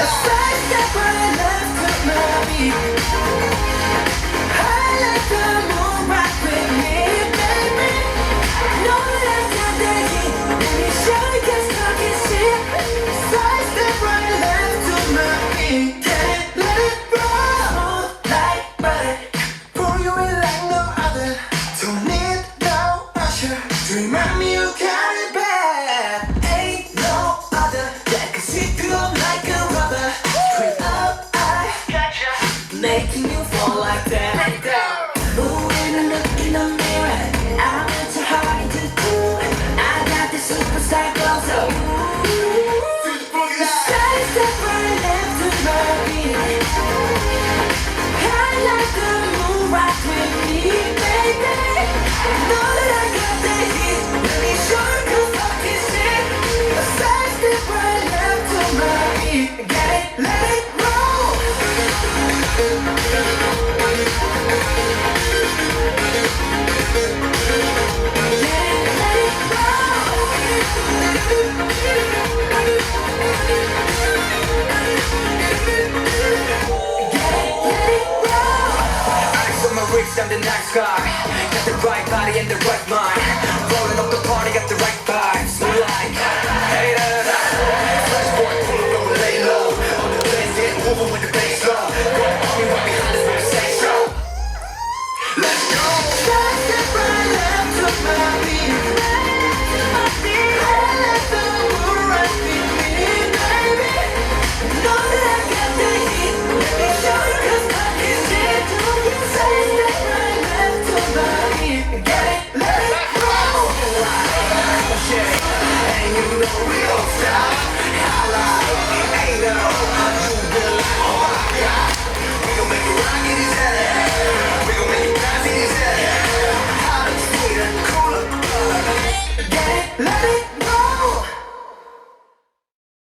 side step right left to my beat. I like the moon rock with me, baby. Know that I got the heat. Let me show you just talking shit. Side step right left to my beat. Get it, let it roll like butter. Pour you in like no other. Don't need no usher to remind me you got it bad. Ain't no other that can sweep you up like a rubber. Straight up, I gotcha, making you fall like that. Ooh, when I look in the mirror, I'm not too hard to do. I got the superstar glow, so side step right left to my beat. I like the moon rock with me, baby. Know that I got the heat. Let me show you good fucking shit. A side step right left to my beat. Get it, let it roll. I'm the nice guy, got the right body and the right mind. Rolling up the party, got the right